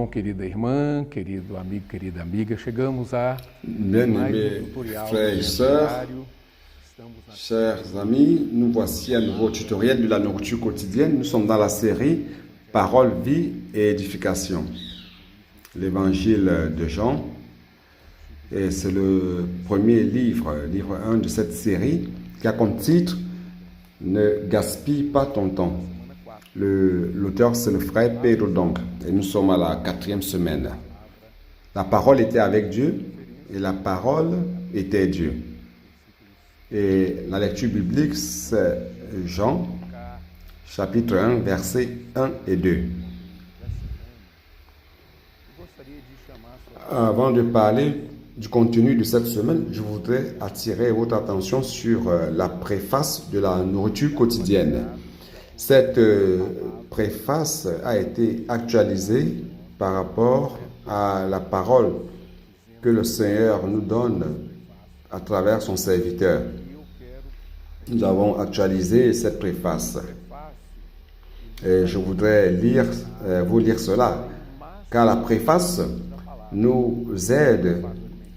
irmão, querida irmã, querido amigo, querida amiga, chegamos a Bien-aimés frères et sœurs, chers amis, nous voici à un nouveau tutoriel de la nourriture quotidienne. Nous sommes dans la série Parole, vie et édification. L'évangile de Jean, et c'est le premier livre 1 de cette série, qui a comme titre « Ne gaspille pas ton temps ». L'auteur, c'est le frère Pedro donc, et nous sommes à la 4e semaine. La parole était avec Dieu, et la parole était Dieu. Et la lecture biblique, c'est Jean, chapitre 1, versets 1 et 2. Avant de parler du contenu de cette semaine, je voudrais attirer votre attention sur la préface de la nourriture quotidienne. Cette préface a été actualisée par rapport à la parole que le Seigneur nous donne à travers son serviteur. Nous avons actualisé cette préface. Et je voudrais vous lire cela, car la préface nous aide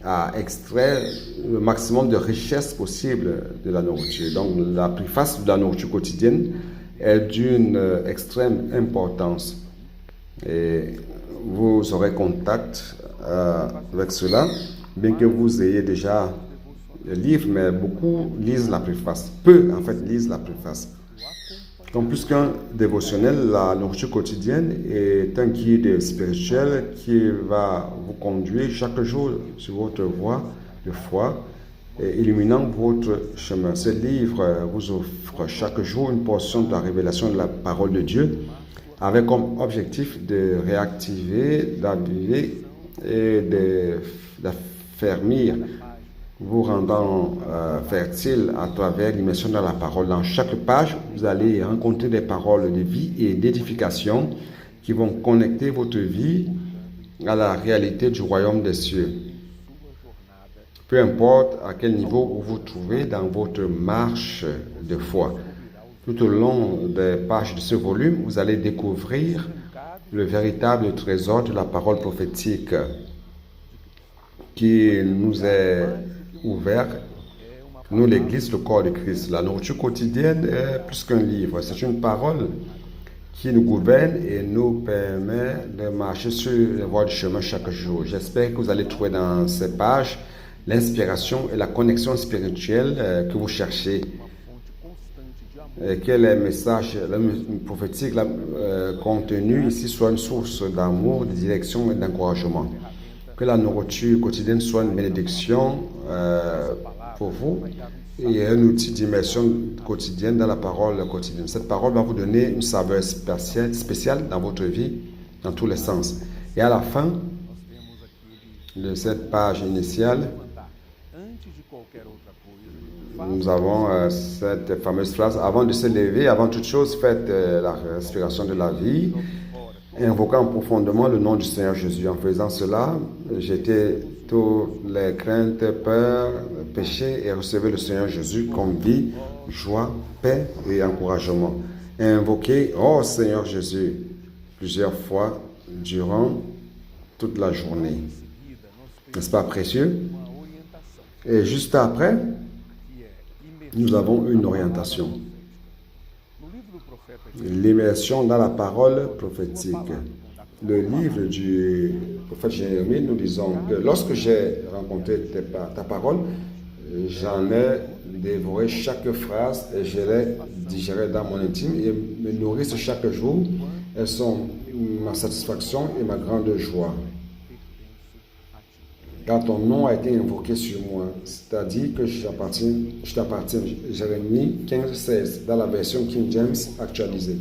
à extraire le maximum de richesse possible de la nourriture. Donc, la préface de la nourriture quotidienne est d'une extrême importance. Et vous aurez contact avec cela, bien que vous ayez déjà le livre, mais beaucoup lisent la préface. Peu, en fait, lisent la préface. Donc, plus qu'un dévotionnel, la nourriture quotidienne est un guide spirituel qui va vous conduire chaque jour sur votre voie de foi, illuminant votre chemin. Ce livre vous offre chaque jour une portion de la révélation de la parole de Dieu, avec comme objectif de réactiver, d'aviver et d'affermir, vous rendant fertile à travers l'immersion dans la parole. Dans chaque page, vous allez rencontrer des paroles de vie et d'édification qui vont connecter votre vie à la réalité du royaume des cieux. Peu importe à quel niveau vous vous trouvez dans votre marche de foi. Tout au long des pages de ce volume, vous allez découvrir le véritable trésor de la parole prophétique qui nous est ouvert, nous l'Église, le corps de Christ. La nourriture quotidienne est plus qu'un livre, c'est une parole qui nous gouverne et nous permet de marcher sur les voies du chemin chaque jour. J'espère que vous allez trouver dans ces pages l'inspiration et la connexion spirituelle que vous cherchez. Que les messages prophétiques contenus ici soient une source d'amour, de direction et d'encouragement. Que la nourriture quotidienne soit une bénédiction pour vous et un outil d'immersion quotidienne dans la parole quotidienne. Cette parole va vous donner une saveur spéciale dans votre vie, dans tous les sens. Et à la fin de cette page initiale, nous avons cette fameuse phrase: avant de se lever, avant toute chose, faites la respiration de la vie, invoquant profondément le nom du Seigneur Jésus. En faisant cela, jetez toutes les craintes, peurs, péchés et recevez le Seigneur Jésus comme vie, joie, paix et encouragement. Invoquez « Oh Seigneur Jésus » plusieurs fois durant toute la journée. N'est-ce pas précieux? Et juste après, nous avons une orientation. L'immersion dans la parole prophétique. Le livre du prophète Jérémie, nous disons que lorsque j'ai rencontré ta parole, j'en ai dévoré chaque phrase et je l'ai digérée dans mon intime et me nourrissent chaque jour. Elles sont ma satisfaction et ma grande joie. Car ton nom a été invoqué sur moi, c'est-à-dire que je t'appartiens. Jérémie 15:16, dans la version King James actualisée.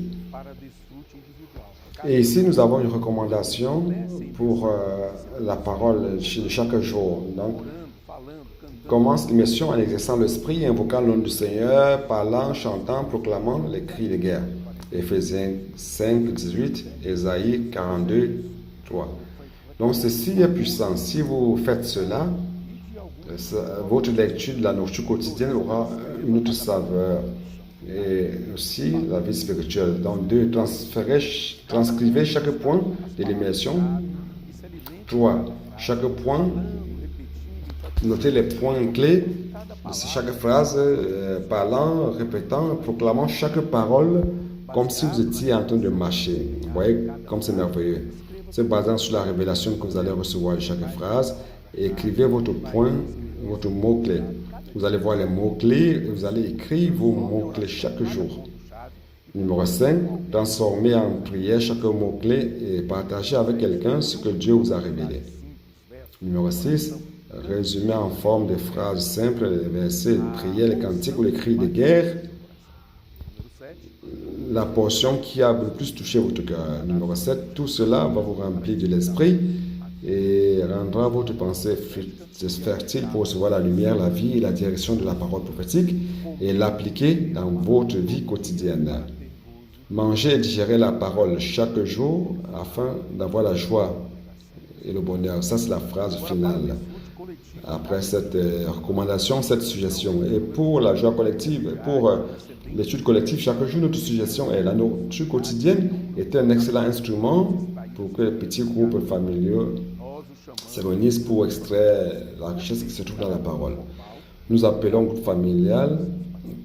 Et ici, nous avons une recommandation pour la parole de chaque jour. Donc, commence l'immersion en exerçant l'esprit, invoquant le nom du Seigneur, parlant, chantant, proclamant les cris de guerre. Éphésiens 5:18, Ésaïe 42:3. Donc, ceci est puissant. Si vous faites cela, votre lecture de la nourriture quotidienne aura une autre saveur. Et aussi la vie spirituelle. Donc, transcrivez chaque point de l'immersion 3. Chaque point, notez les points clés de chaque phrase, parlant, répétant, proclamant chaque parole comme si vous étiez en train de marcher. Vous voyez comme c'est merveilleux. C'est basant sur la révélation que vous allez recevoir de chaque phrase. Écrivez votre point, votre mot-clé. Vous allez voir les mots-clés et vous allez écrire vos mots-clés chaque jour. Numéro 5, transformez en prière chaque mot-clé et partagez avec quelqu'un ce que Dieu vous a révélé. Numéro 6, résumez en forme de phrases simples les versets de prière, les cantiques ou les cris de guerre, la portion qui a le plus touché votre cœur. Numéro 7, tout cela va vous remplir de l'esprit et rendra votre pensée fertile pour recevoir la lumière, la vie et la direction de la parole prophétique et l'appliquer dans votre vie quotidienne. Mangez et digérez la parole chaque jour afin d'avoir la joie et le bonheur. Ça, c'est la phrase finale. Après cette recommandation, cette suggestion. Et pour la joie collective, pour l'étude collective, chaque jour, notre suggestion est la nourriture quotidienne est un excellent instrument pour que les petits groupes familiaux se réunissent pour extraire la richesse qui se trouve dans la parole. Nous appelons groupe familial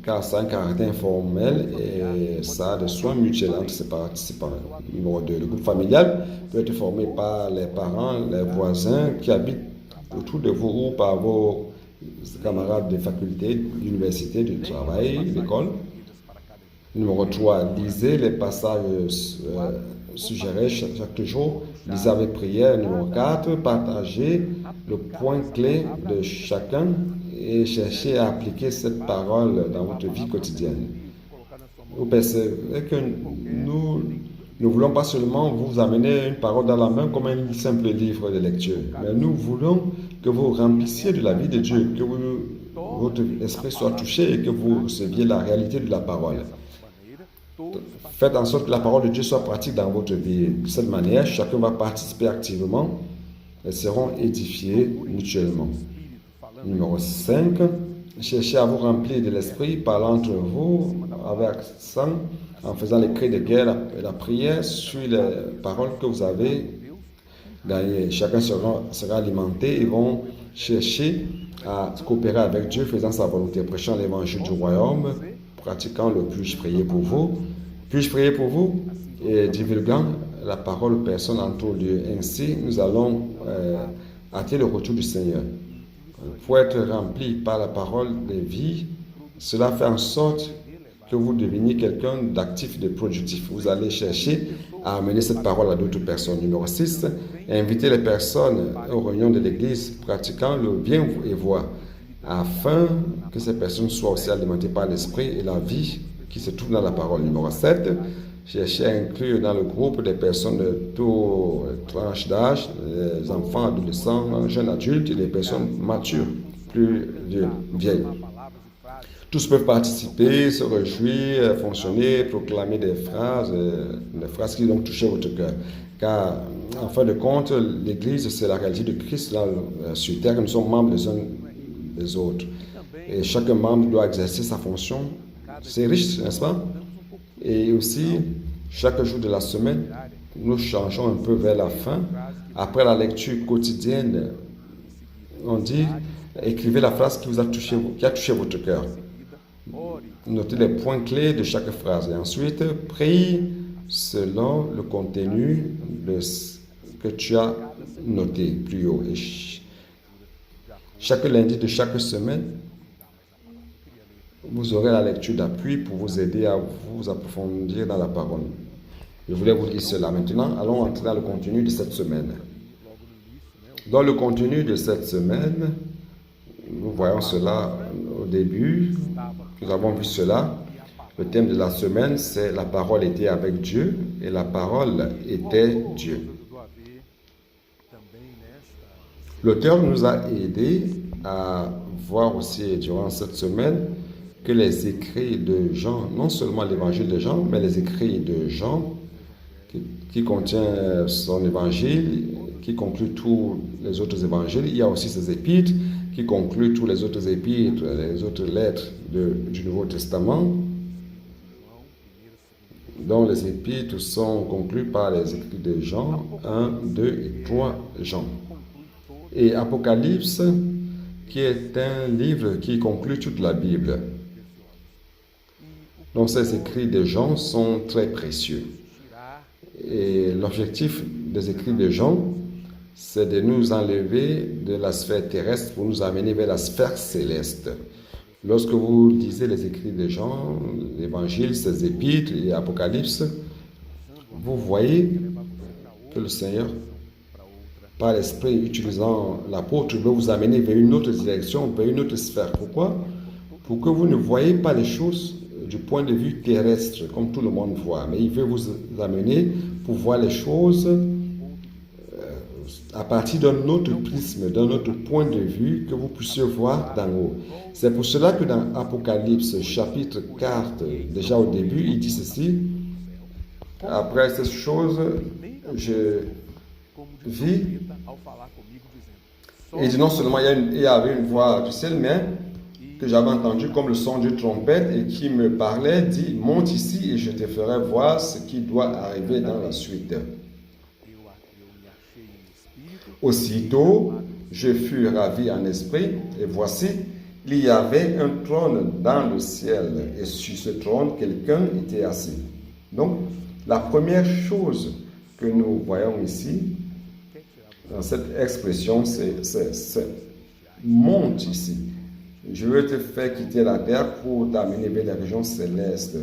car ça a un caractère informel et ça a des soins mutuels entre ses participants. Numéro 2, le groupe familial peut être formé par les parents, les voisins qui habitent autour de vous ou par vos camarades de faculté, d'université, de travail, d'école. Numéro 3, lisez les passages suggérés chaque jour. Lisez avec prière. Numéro 4, partagez le point clé de chacun et cherchez à appliquer cette parole dans votre vie quotidienne. Vous percevez que nous ne voulons pas seulement vous amener une parole dans la main comme un simple livre de lecture, mais nous voulons que vous remplissiez de la vie de Dieu, que votre esprit soit touché et que vous receviez la réalité de la parole. Faites en sorte que la parole de Dieu soit pratique dans votre vie. De cette manière, chacun va participer activement et seront édifiés mutuellement. Numéro 5, cherchez à vous remplir de l'esprit, parlant entre vous avec accent, en faisant les cris de guerre et la prière sur les paroles que vous avez gagnées. Chacun sera alimenté. Ils vont chercher à coopérer avec Dieu, faisant sa volonté, prêchant l'évangile du royaume, pratiquant le puis-je prier pour vous. Puis-je prier pour vous et divulguant la parole aux personnes en tout lieu. Ainsi, nous allons hâter le retour du Seigneur. Pour être rempli par la parole de vie, cela fait en sorte que vous deveniez quelqu'un d'actif, de productif. Vous allez chercher à amener cette parole à d'autres personnes. Numéro 6, invitez les personnes aux réunions de l'Église pratiquant le bien et voix, afin que ces personnes soient aussi alimentées par l'esprit et la vie qui se trouve dans la parole. Numéro 7, cherchez à inclure dans le groupe des personnes de toutes tranches d'âge, les enfants, adolescents, jeunes adultes et les personnes matures, plus vieilles. Tous peuvent participer, se réjouir, fonctionner, proclamer des phrases qui vont toucher votre cœur. Car, en fin de compte, l'Église, c'est la réalité de Christ là, sur terre. Nous sommes membres les uns des autres. Et chaque membre doit exercer sa fonction. C'est riche, n'est-ce pas? Et aussi, chaque jour de la semaine, nous changeons un peu vers la fin. Après la lecture quotidienne, on dit, écrivez la phrase qui a touché votre cœur. Notez les points clés de chaque phrase. Et ensuite, prie selon le contenu de ce que tu as noté plus haut. Et chaque lundi de chaque semaine, vous aurez la lecture d'appui pour vous aider à vous approfondir dans la parole. Je voulais vous dire cela. Maintenant, allons entrer dans le contenu de cette semaine. Dans le contenu de cette semaine, nous voyons cela au début. Nous avons vu cela. Le thème de la semaine, c'est la parole était avec Dieu et la parole était Dieu. L'auteur nous a aidés à voir aussi durant cette semaine que les écrits de Jean, non seulement l'évangile de Jean, mais les écrits de Jean, qui contient son évangile, qui conclut tous les autres évangiles. Il y a aussi ses épîtres, qui concluent tous les autres épîtres, les autres lettres du Nouveau Testament. dont les épîtres sont conclus par les écrits de Jean, 1, 2 et 3 Jean. Et Apocalypse, qui est un livre qui conclut toute la Bible. Donc ces écrits de Jean sont très précieux. Et l'objectif des écrits de Jean, c'est de nous enlever de la sphère terrestre pour nous amener vers la sphère céleste. Lorsque vous lisez les écrits de Jean, l'Évangile, ses épîtres et Apocalypse, vous voyez que le Seigneur, par l'Esprit, utilisant l'apôtre, veut vous amener vers une autre direction, vers une autre sphère. Pourquoi? Pour que vous ne voyez pas les choses du point de vue terrestre, comme tout le monde voit, mais il veut vous amener pour voir les choses à partir d'un autre prisme, d'un autre point de vue que vous puissiez voir d'en haut. C'est pour cela que dans Apocalypse chapitre 4, déjà au début, il dit ceci: après ces choses, je vis. Et il dit non seulement il y avait une voix du ciel, mais que j'avais entendu comme le son d'une trompette et qui me parlait, dit: monte ici et je te ferai voir ce qui doit arriver dans la suite. Aussitôt, je fus ravi en esprit, et voici, il y avait un trône dans le ciel, et sur ce trône, quelqu'un était assis. Donc, la première chose que nous voyons ici, dans cette expression, c'est monte ici. Je veux te faire quitter la terre pour t'amener vers les régions célestes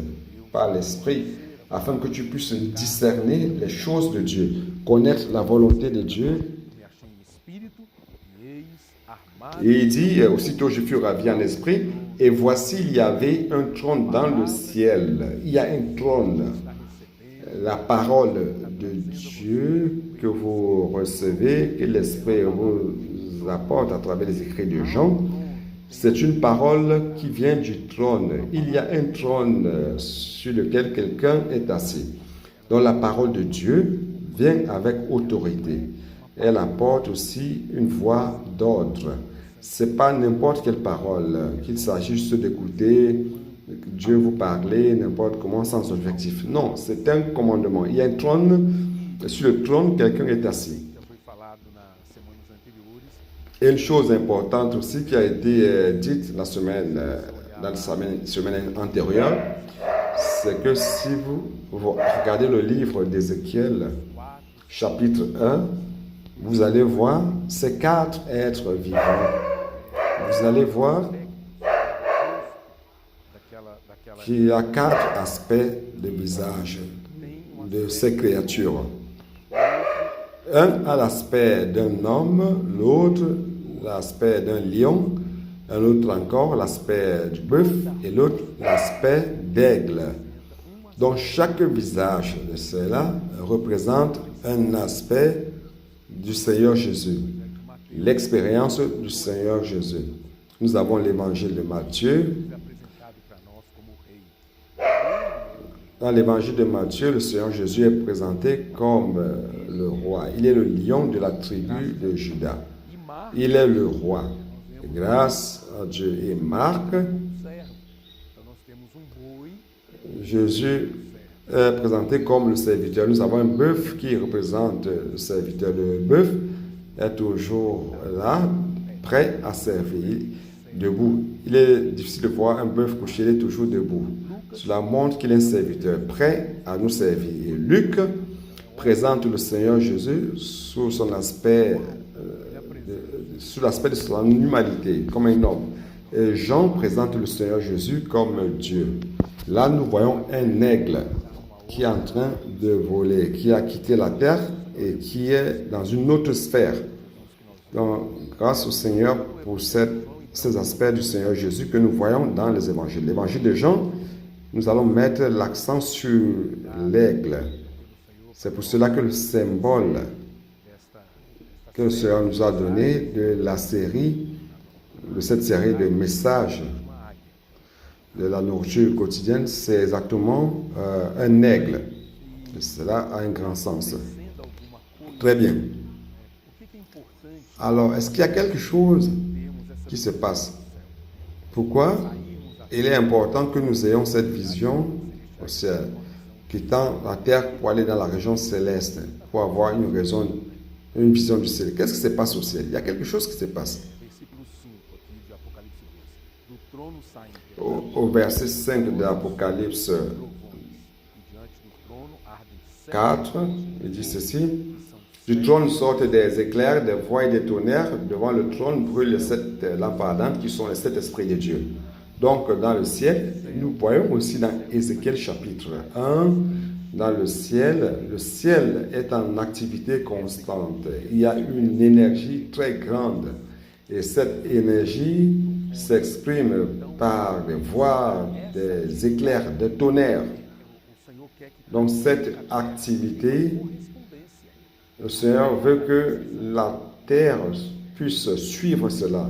par l'esprit, afin que tu puisses discerner les choses de Dieu, connaître la volonté de Dieu. Et il dit, aussitôt je fus ravi en esprit, et voici il y avait un trône dans le ciel. Il y a un trône. La parole de Dieu que vous recevez, que l'Esprit vous apporte à travers les écrits de Jean, c'est une parole qui vient du trône. Il y a un trône sur lequel quelqu'un est assis. Donc la parole de Dieu vient avec autorité. Elle apporte aussi une voix d'ordre. Ce n'est pas n'importe quelle parole, qu'il s'agit juste d'écouter Dieu vous parler n'importe comment sans objectif. Non, c'est un commandement. Il y a un trône, sur le trône, quelqu'un est assis. Et une chose importante aussi qui a été dite dans la semaine antérieure, c'est que si vous regardez le livre d'Ézéchiel, chapitre 1, vous allez voir ces 4 êtres vivants. Vous allez voir qu'il y a 4 aspects de visage de ces créatures. Un a l'aspect d'un homme, l'autre l'aspect d'un lion, un autre encore l'aspect du bœuf et l'autre l'aspect d'aigle. Donc chaque visage de cela représente un aspect du Seigneur Jésus, l'expérience du Seigneur Jésus. Nous avons l'évangile de Matthieu. Dans l'évangile de Matthieu, le Seigneur Jésus est présenté comme le roi. Il est le lion de la tribu de Juda. Il est le roi. Et grâce à Dieu. Et Marc, Jésus est présenté comme le serviteur. Nous avons un bœuf qui représente le serviteur. Le bœuf est toujours là, prêt à servir, debout. Il est difficile de voir un bœuf couché, il est toujours debout. Cela montre qu'il est un serviteur prêt à nous servir. Et Luc présente le Seigneur Jésus sous son aspect, sous l'aspect de son humanité, comme un homme. Et Jean présente le Seigneur Jésus comme Dieu. Là, nous voyons un aigle qui est en train de voler, qui a quitté la terre et qui est dans une autre sphère. Donc, grâce au Seigneur pour ces aspects du Seigneur Jésus que nous voyons dans les évangiles. L'évangile de Jean, nous allons mettre l'accent sur l'aigle. C'est pour cela que le symbole que le Seigneur nous a donné de cette série de messages de la nourriture quotidienne, c'est exactement un aigle. Et cela a un grand sens. Très bien. Alors, est-ce qu'il y a quelque chose qui se passe? Pourquoi il est important que nous ayons cette vision au ciel? quittant la terre pour aller dans la région céleste, pour avoir une vision du ciel. Qu'est-ce qui se passe au ciel? Il y a quelque chose qui se passe. Au verset 5 de l'Apocalypse 4, il dit ceci. Du trône sortent des éclairs, des voix et des tonnerres. Devant le trône brûlent les 7 lampes ardentes qui sont les 7 esprits de Dieu. Donc, dans le ciel, nous voyons aussi dans Ézéchiel chapitre 1, dans le ciel est en activité constante. Il y a une énergie très grande. Et cette énergie s'exprime par des voix, des éclairs, des tonnerres. Donc, cette activité, le Seigneur veut que la terre puisse suivre cela.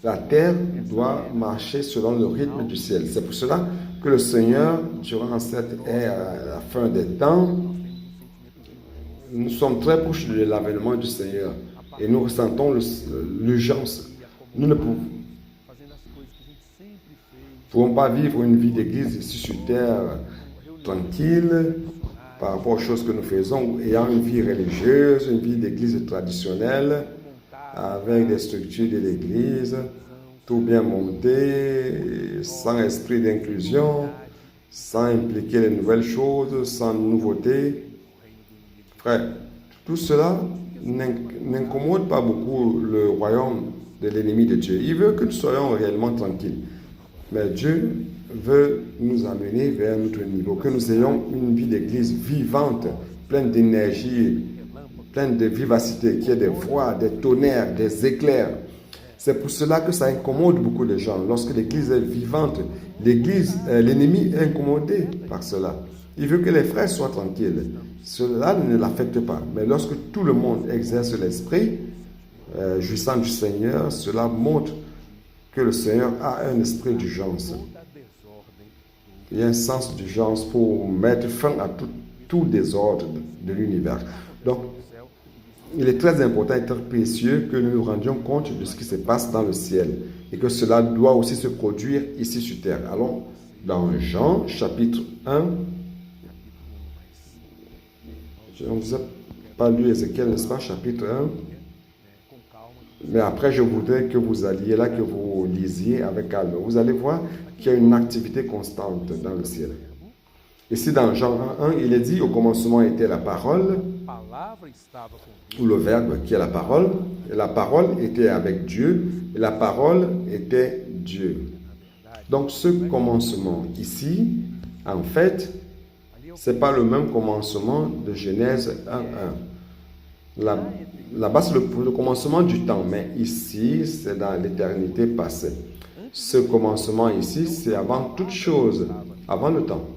La terre doit marcher selon le rythme du ciel. C'est pour cela que le Seigneur, durant cette ère, à la fin des temps, nous sommes très proches de l'avènement du Seigneur et nous ressentons l'urgence. Nous ne pouvons pas vivre une vie d'église ici sur terre tranquille par rapport aux choses que nous faisons, ayant une vie religieuse, une vie d'église traditionnelle, avec des structures de l'église, tout bien monté, sans esprit d'inclusion, sans impliquer les nouvelles choses, sans nouveauté. Frère, tout cela n'incommode pas beaucoup le royaume de l'ennemi de Dieu. Il veut que nous soyons réellement tranquilles. Mais Dieu veut nous amener vers un autre niveau, que nous ayons une vie d'église vivante, pleine d'énergie, pleine de vivacité, qui ait des voix, des tonnerres, des éclairs. C'est pour cela que ça incommode beaucoup de gens. Lorsque l'église est vivante, l'ennemi est incommodé par cela. Il veut que les frères soient tranquilles. Cela ne l'affecte pas. Mais lorsque tout le monde exerce l'esprit, jouissant du Seigneur, cela montre que le Seigneur a un esprit d'urgence. Il y a un sens d'urgence pour mettre fin à tout désordre de l'univers. Donc, il est très important et très précieux que nous nous rendions compte de ce qui se passe dans le ciel et que cela doit aussi se produire ici sur terre. Allons dans Jean, chapitre 1. Je ne vous ai pas lu Ézéchiel, n'est-ce pas, chapitre 1. Mais après, je voudrais que vous alliez là, que vous lisiez avec calme. Vous allez voir qu'il y a une activité constante dans le ciel. Ici, dans Jean 1, il est dit, au commencement était la parole, ou le verbe qui est la parole, et la parole était avec Dieu, et la parole était Dieu. Donc, ce commencement ici, en fait, ce n'est pas le même commencement de Genèse 1.1. Là-bas, c'est le commencement du temps, mais ici, c'est dans l'éternité passée. Ce commencement ici, c'est avant toute chose, avant le temps.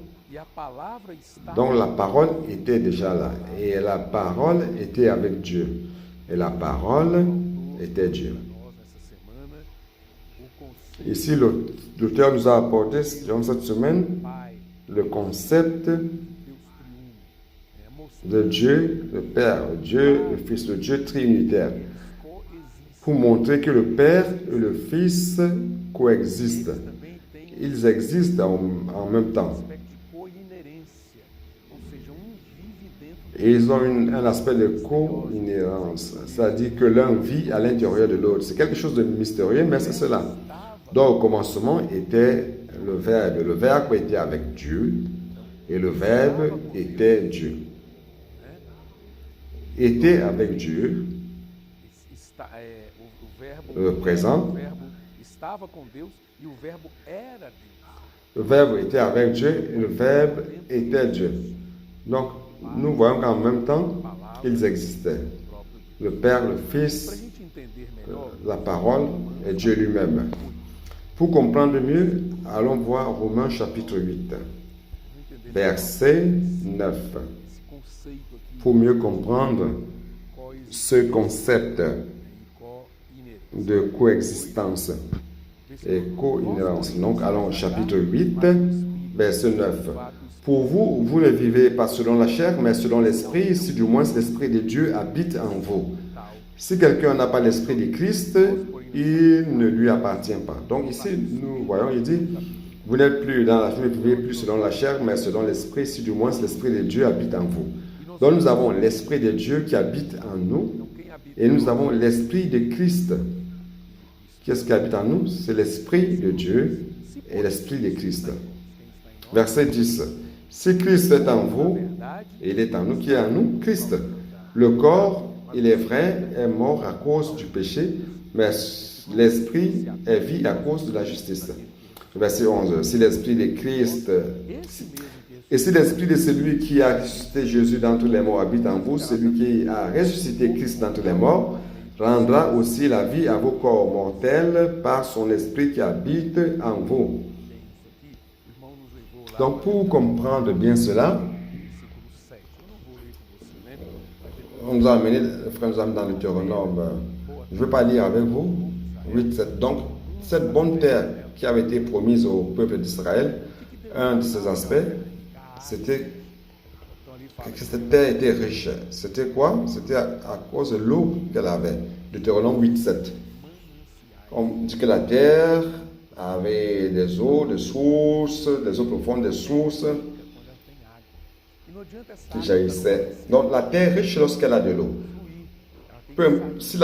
Donc la parole était déjà là, et la parole était avec Dieu, et la parole était Dieu. Ici, l'auteur nous a apporté, durant cette semaine, le concept de Dieu, le Père, Dieu, le Fils, le Dieu trinitaire, pour montrer que le Père et le Fils coexistent. Ils existent en même temps. Et ils ont un aspect de co-inhérence, c'est-à-dire que l'un vit à l'intérieur de l'autre. C'est quelque chose de mystérieux, mais c'est cela. Donc, au commencement était le Verbe. Le Verbe était avec Dieu, et le Verbe était Dieu. Était avec Dieu, le présent. Le Verbe était avec Dieu, et le Verbe était Dieu. Donc, nous voyons qu'en même temps, ils existaient. Le Père, le Fils, la parole et Dieu lui-même. Pour comprendre mieux, allons voir Romains chapitre 8, verset 9. Pour mieux comprendre ce concept de coexistence et co-inhérence. Donc, allons au chapitre 8, verset 9. Pour vous, vous ne vivez pas selon la chair, mais selon l'esprit, si du moins l'esprit de Dieu habite en vous. Si quelqu'un n'a pas l'esprit de Christ, il ne lui appartient pas. Donc ici, nous voyons, il dit, Vous n'êtes plus dans la, vous ne vivez plus selon la chair, mais selon l'esprit, si du moins l'esprit de Dieu habite en vous. Donc nous avons l'esprit de Dieu qui habite en nous et nous avons l'esprit de Christ. Qu'est-ce qui habite en nous? C'est l'esprit de Dieu et l'esprit de Christ. Verset 10. Si Christ est en vous, il est en nous, qui est en nous? Christ. Le corps, il est vrai, est mort à cause du péché, mais l'esprit est vie à cause de la justice. Verset 11. Si l'esprit de Christ, et si l'esprit de celui qui a ressuscité Jésus d'entre les morts habite en vous, celui qui a ressuscité Christ d'entre les morts, rendra aussi la vie à vos corps mortels par son esprit qui habite en vous. Donc, pour comprendre bien cela, on nous a amené, le frère nous a amené dans le Deutéronome, je ne veux pas lire avec vous, 8-7. Donc, cette bonne terre qui avait été promise au peuple d'Israël, un de ses aspects, c'était que cette terre était riche. C'était quoi? C'était à cause de l'eau qu'elle avait. Deutéronome 8-7. On dit que la terre avait des eaux, des sources, des eaux profondes, des sources qui jaillissaient. Donc la terre est riche lorsqu'elle a de l'eau. Si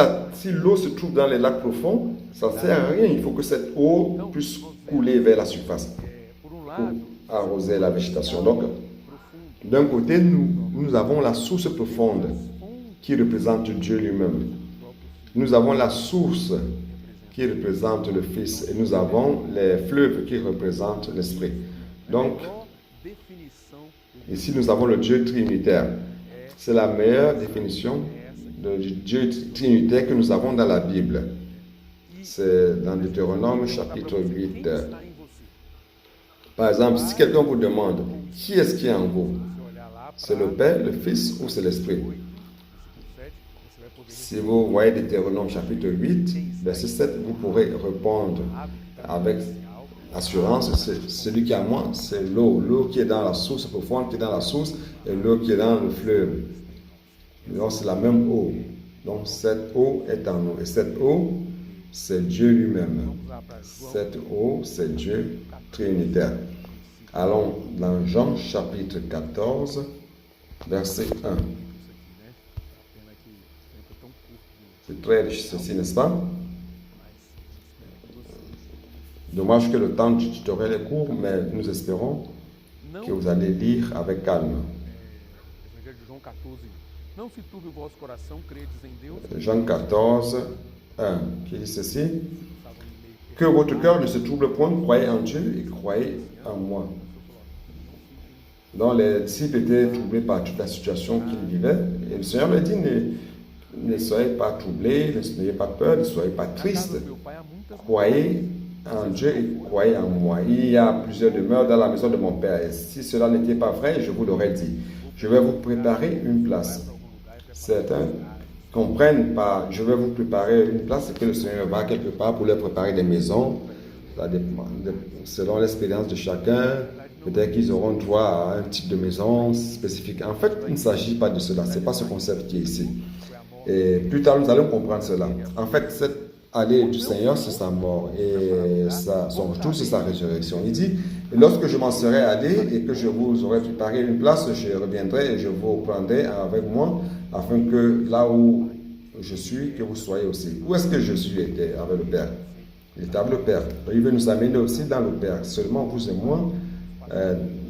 l'eau se trouve dans les lacs profonds, ça ne sert à rien. Il faut que cette eau puisse couler vers la surface pour arroser la végétation. Donc, d'un côté, nous avons la source profonde qui représente Dieu lui-même. Nous avons la source qui représente le Fils et nous avons les fleuves qui représentent l'Esprit. Donc, ici, nous avons le Dieu trinitaire. C'est la meilleure définition du Dieu trinitaire que nous avons dans la Bible. C'est dans Deutéronome chapitre 8. Par exemple, si quelqu'un vous demande qui est-ce qui est en vous, c'est le Père, le Fils ou c'est l'Esprit? Si vous voyez Deutéronome chapitre 8, verset 7, vous pourrez répondre avec assurance, c'est celui qui est en moi, c'est l'eau. L'eau qui est dans la source profonde, qui est dans la source, et l'eau qui est dans le fleuve. Donc c'est la même eau. Donc cette eau est en nous. Et cette eau, c'est Dieu lui-même. Cette eau, c'est Dieu trinitaire. Allons dans Jean chapitre 14, verset 1. C'est très riche ceci, n'est-ce pas? Dommage que le temps du tutoriel est court, mais nous espérons que vous allez lire avec calme. Jean 14, 1, qui dit ceci: que votre cœur ne se trouble point, croyez en Dieu et croyez en moi. Donc les disciples étaient troublés par toute la situation qu'ils vivaient, et le Seigneur leur dit: ne soyez pas troublés, n'ayez pas peur, ne soyez pas tristes. Croyez en Dieu et croyez en moi. Il y a plusieurs demeures dans la maison de mon Père. Et si cela n'était pas vrai, je vous l'aurais dit. Je vais vous préparer une place. Certains comprennent pas. Je vais vous préparer une place, c'est que le Seigneur va quelque part pour leur préparer des maisons. Ça dépend, selon l'expérience de chacun. Peut-être qu'ils auront droit à un type de maison spécifique. En fait, il ne s'agit pas de cela. Ce n'est pas ce concept qui est ici. Et plus tard, nous allons comprendre cela. En fait, cette allée du Seigneur, c'est sa mort. Et son retour, c'est sa résurrection. Il dit: lorsque je m'en serai allé et que je vous aurai préparé une place, je reviendrai et je vous prendrai avec moi, afin que là où je suis, que vous soyez aussi. Où est-ce que je suis était avec le Père? Il était avec le Père. Il veut nous amener aussi dans le Père. Seulement vous et moi,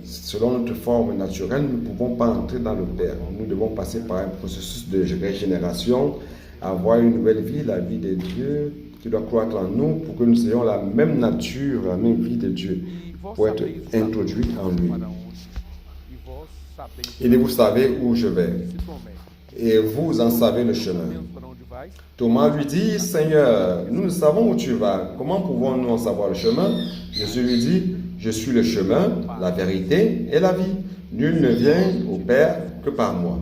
selon notre forme naturelle, nous ne pouvons pas entrer dans le Père. Nous devons passer par un processus de régénération, avoir une nouvelle vie, la vie de Dieu, qui doit croître en nous pour que nous ayons la même nature, la même vie de Dieu, pour être introduits en lui. Et vous savez où je vais, et vous en savez le chemin. Thomas lui dit: Seigneur, nous savons où tu vas. Comment pouvons-nous en savoir le chemin? Jésus lui dit: je suis le chemin, la vérité et la vie. Nul ne vient au Père que par moi.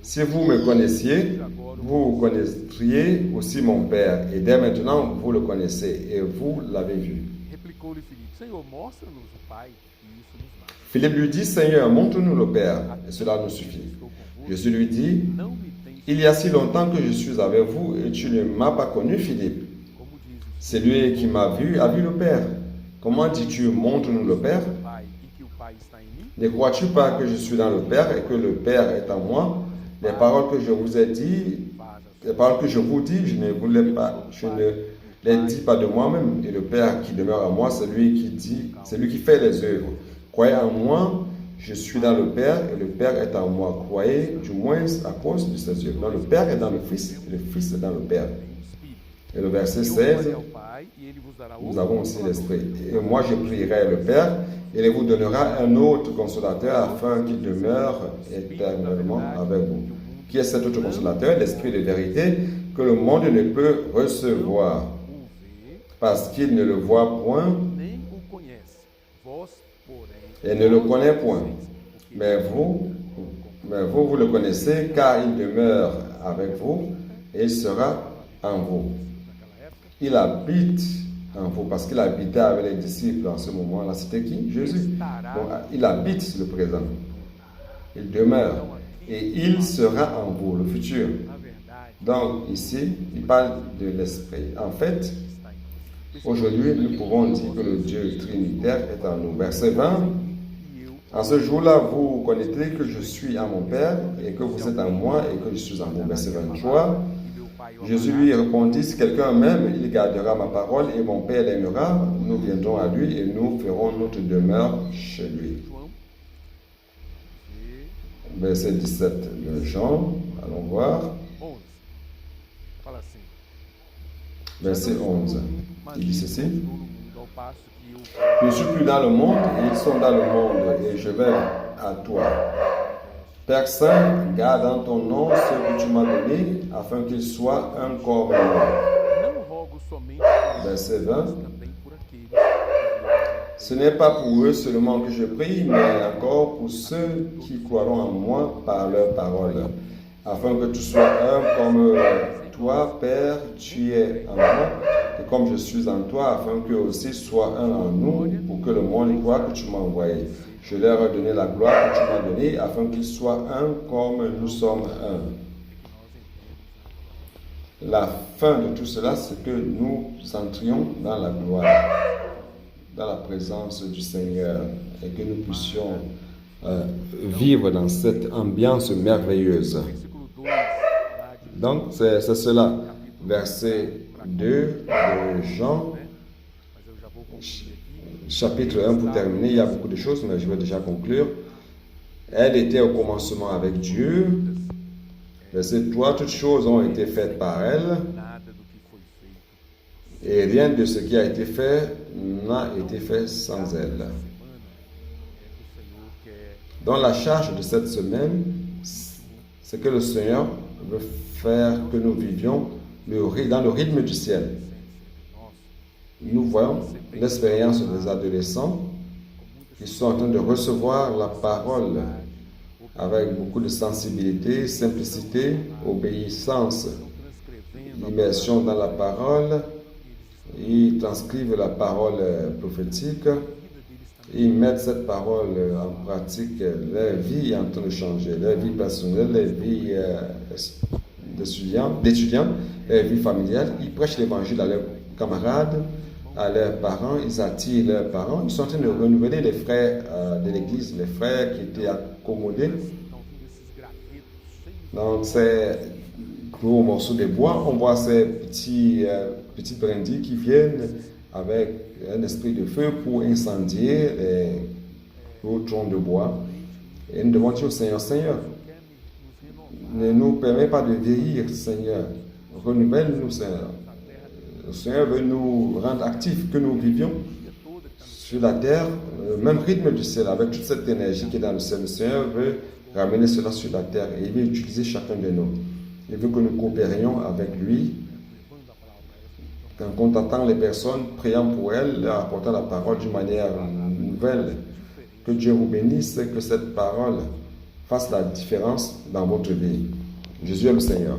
Si vous me connaissiez, vous connaîtriez aussi mon Père. Et dès maintenant, vous le connaissez et vous l'avez vu. Philippe lui dit: Seigneur, montre-nous le Père, et cela nous suffit. Jésus lui dit: il y a si longtemps que je suis avec vous et tu ne m'as pas connu, Philippe. Celui qui m'a vu a vu le Père. Comment dis-tu, montre-nous le Père? Pai e que o Pai está em mim? Ne crois-tu pas que je suis dans le Père et que le Père est en moi? Les paroles que je vous ai dit, les paroles que je vous dis, je ne les dis pas de moi-même. Et le Père qui demeure en moi, c'est lui qui fait les œuvres. Croyez en moi, je suis dans le Père et le Père est en moi. Croyez du moins à cause de ses œuvres. Donc le Père est dans le Fils et le Fils est dans le Père. Et le verset 16, nous avons aussi l'Esprit. Et moi je prierai le Père, et il vous donnera un autre consolateur afin qu'il demeure éternellement avec vous. Qui est cet autre consolateur? L'Esprit de vérité que le monde ne peut recevoir parce qu'il ne le voit point et ne le connaît point. Mais vous le connaissez car il demeure avec vous et il sera en vous. Il habite en vous parce qu'il habitait avec les disciples en ce moment-là. C'était qui? Jésus. Donc, il habite le présent. Il demeure. Et il sera en vous, le futur. Donc, ici, il parle de l'Esprit. En fait, aujourd'hui, nous pouvons dire que le Dieu trinitaire est en nous. Verset 20. En ce jour-là, vous connaîtrez que je suis en mon Père et que vous êtes en moi et que je suis en vous. Verset 23. Jésus lui répondit, si quelqu'un m'aime, il gardera ma parole et mon Père l'aimera. Nous viendrons à lui et nous ferons notre demeure chez lui. Verset 17 de Jean, allons voir. Verset 11. Il dit ceci. Je ne suis plus dans le monde et ils sont dans le monde et je vais à toi. Père Saint, garde en ton nom ce que tu m'as donné, afin qu'il soit un corps moi. Verset 20. Ce n'est pas pour eux seulement que je prie, mais encore pour ceux qui croiront en moi par leur parole, afin que tu sois un comme toi, Père, tu es en moi, et comme je suis en toi, afin qu'eux aussi soient un en nous, pour que le monde croie que tu m'as envoyé. Je leur ai donné la gloire que tu m'as donnée, afin qu'ils soient un comme nous sommes un. La fin de tout cela, c'est que nous entrions dans la gloire, dans la présence du Seigneur, et que nous puissions vivre dans cette ambiance merveilleuse. Donc, c'est cela. Verset 2 de Jean, chapitre 1 pour terminer. Il y a beaucoup de choses, mais je vais déjà conclure. Elle était au commencement avec Dieu. Verset 3, toutes choses ont été faites par elle. Et rien de ce qui a été fait n'a été fait sans elle. Donc la charge de cette semaine, c'est que le Seigneur veut faire que nous vivions dans le rythme du ciel. Nous voyons l'expérience des adolescents qui sont en train de recevoir la parole avec beaucoup de sensibilité, simplicité, obéissance, immersion dans la parole. Ils transcrivent la parole prophétique, ils mettent cette parole en pratique. Leur vie est en train de changer, leur vie personnelle, leur vie d'étudiants, leur vie familiale. Ils prêchent l'évangile à leurs camarades, à leurs parents, ils attirent leurs parents. Ils sont en train de renouveler les frères de l'église, les frères qui étaient accommodés dans ces gros morceaux de bois. On voit ces petites brindilles qui viennent avec un esprit de feu pour incendier les gros troncs de bois. Et nous devons dire au Seigneur, Seigneur, ne nous permets pas de vieillir, Seigneur. Renouvelle-nous, Seigneur. Le Seigneur veut nous rendre actifs, que nous vivions sur la terre, le même rythme du ciel, avec toute cette énergie qui est dans le ciel. Le Seigneur veut ramener cela sur la terre et il veut utiliser chacun de nous. Il veut que nous coopérions avec lui. Quand on contactant les personnes, priant pour elles, leur apportant la parole d'une manière nouvelle. Que Dieu vous bénisse et que cette parole fasse la différence dans votre vie. Jésus est le Seigneur.